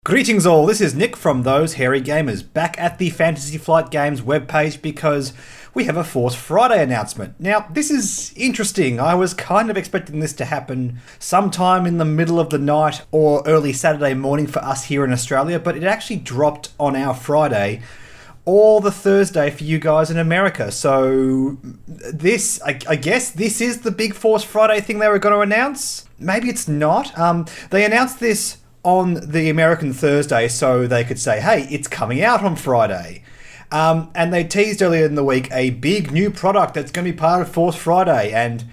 Greetings all, this is Nick from Those Hairy Gamers, back at the Fantasy Flight Games webpage because we have a Force Friday announcement. Now, this is interesting. I was kind of expecting this to happen sometime in the middle of the night or early Saturday morning for us here in Australia, but it actually dropped on our Friday or the Thursday for you guys in America. So this, I guess this is the big Force Friday thing they were going to announce. Maybe it's not. They announced this on the American Thursday so they could say, hey, it's coming out on Friday. And they teased earlier in the week a big new product that's going to be part of Force Friday. And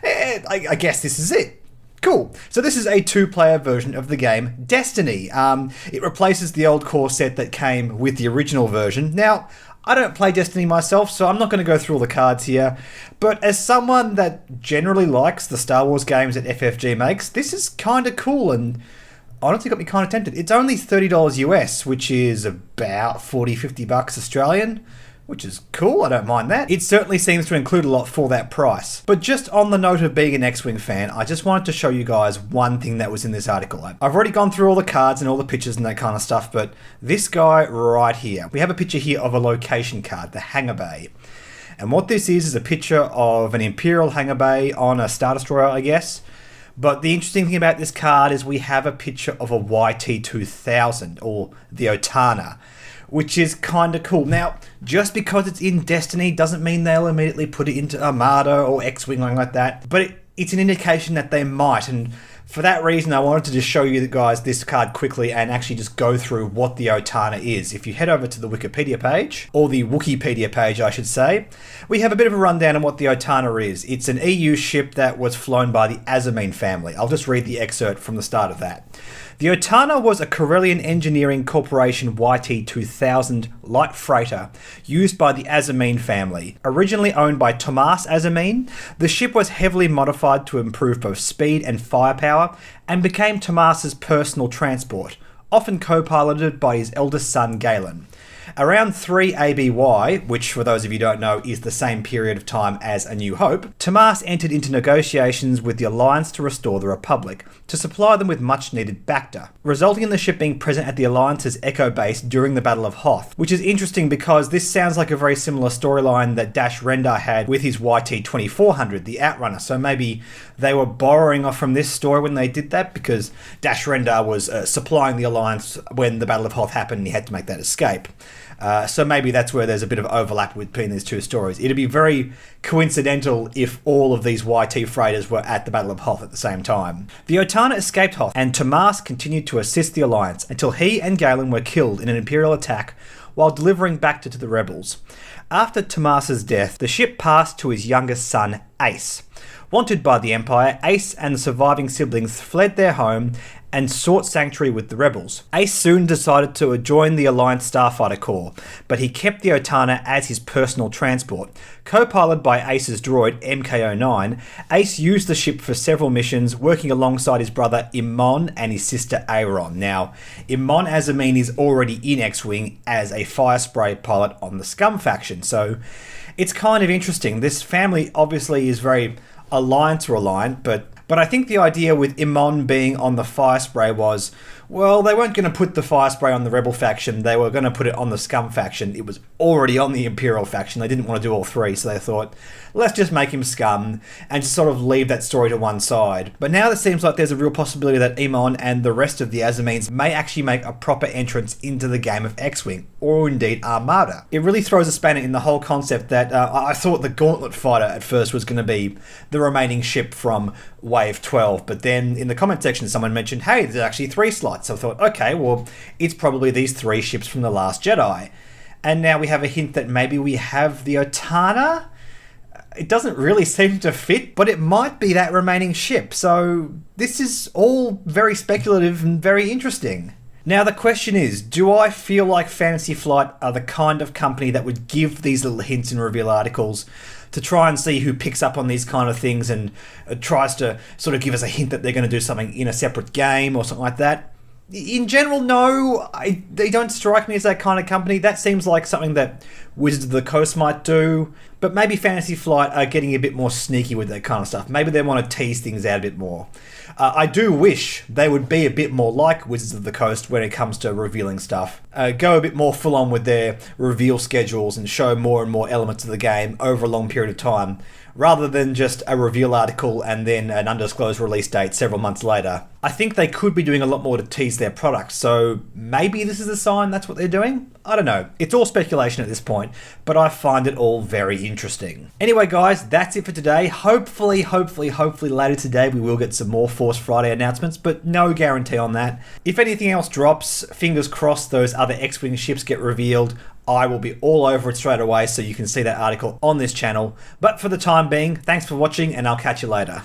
I guess this is it. Cool. So this is a two-player version of the game Destiny. It replaces the old core set that came with the original version. Now, I don't play Destiny myself, so I'm not going to go through all the cards here. But as someone that generally likes the Star Wars games that FFG makes, this is kind of cool and honestly got me kind of tempted. It's only $30 US, which is about 40-50 bucks Australian, which is cool. I don't mind that. It certainly seems to include a lot for that price. But just on the note of being an X-Wing fan, I just wanted to show you guys one thing that was in this article. I've already gone through all the cards and all the pictures and that kind of stuff, but this guy right here, we have a picture here of a location card, the hangar bay. And what this is a picture of an Imperial hangar bay on a Star Destroyer, I guess. But the interesting thing about this card is we have a picture of a YT-2000, or the Otana, which is kind of cool. Now, just because it's in Destiny doesn't mean they'll immediately put it into Armada or X-Wing or anything like that, but it's an indication that they might, and for that reason I wanted to just show you guys this card quickly and actually just go through what the Otana is. If you head over to the Wikipedia page, or the Wikipedia page I should say, we have a bit of a rundown on what the Otana is. It's an EU ship that was flown by the Azamine family. I'll just read the excerpt from the start of that. The Otana was a Corellian Engineering Corporation YT-2000 light freighter used by the Azamine family. Originally owned by Thomas Azamine, the ship was heavily modified to improve both speed and firepower and became Thomas's personal transport, often co-piloted by his eldest son Galen. Around 3 ABY, which for those of you who don't know is the same period of time as A New Hope, Tomas entered into negotiations with the Alliance to restore the Republic, to supply them with much needed Bacta, resulting in the ship being present at the Alliance's Echo base during the Battle of Hoth, which is interesting because this sounds like a very similar storyline that Dash Rendar had with his YT-2400, the Outrunner, so maybe they were borrowing off from this story when they did that, because Dash Rendar was supplying the Alliance when the Battle of Hoth happened and he had to make that escape. So maybe that's where there's a bit of overlap between these two stories. It'd be very coincidental if all of these YT freighters were at the Battle of Hoth at the same time. The Otana escaped Hoth, and Tomas continued to assist the Alliance until he and Galen were killed in an Imperial attack while delivering Bacta to the rebels. After Tomas's death, the ship passed to his youngest son, Ace. Wanted by the Empire, Ace and the surviving siblings fled their home and sought sanctuary with the rebels. Ace soon decided to join the Alliance Starfighter Corps, but he kept the Otana as his personal transport. Co-piloted by Ace's droid, MK09, Ace used the ship for several missions, working alongside his brother Imon and his sister Aeron. Now, Imon Azamine is already in X-Wing as a fire spray pilot on the Scum faction, so it's kind of interesting. This family obviously is very Alliance reliant, but I think the idea with Imon being on the fire spray was, well, they weren't going to put the fire spray on the Rebel faction, they were going to put it on the Scum faction. It was already on the Imperial faction, they didn't want to do all three, so they thought, let's just make him Scum and just sort of leave that story to one side. But now it seems like there's a real possibility that Imon and the rest of the Azamines may actually make a proper entrance into the game of X-Wing, or indeed Armada. It really throws a spanner in the whole concept that I thought the Gauntlet fighter at first was going to be the remaining ship from Wave 12, but then in the comment section someone mentioned, hey, there's actually 3 slots. So I thought, okay, well, it's probably these 3 ships from The Last Jedi. And now we have a hint that maybe we have the Otana? It doesn't really seem to fit, but it might be that remaining ship. So this is all very speculative and very interesting. Now the question is, do I feel like Fantasy Flight are the kind of company that would give these little hints in reveal articles to try and see who picks up on these kind of things and tries to sort of give us a hint that they're going to do something in a separate game or something like that? In general, no, they don't strike me as that kind of company. That seems like something that Wizards of the Coast might do. But maybe Fantasy Flight are getting a bit more sneaky with that kind of stuff. Maybe they want to tease things out a bit more. I do wish they would be a bit more like Wizards of the Coast when it comes to revealing stuff. Go a bit more full on with their reveal schedules and show more and more elements of the game over a long period of time, rather than just a reveal article and then an undisclosed release date several months later. I think they could be doing a lot more to tease their products, so maybe this is a sign that's what they're doing? I don't know. It's all speculation at this point, but I find it all very interesting. Anyway, guys, that's it for today. Hopefully later today we will get some more Force Friday announcements, but no guarantee on that. If anything else drops, fingers crossed those other X-Wing ships get revealed, I will be all over it straight away so you can see that article on this channel. But for the time being, thanks for watching and I'll catch you later.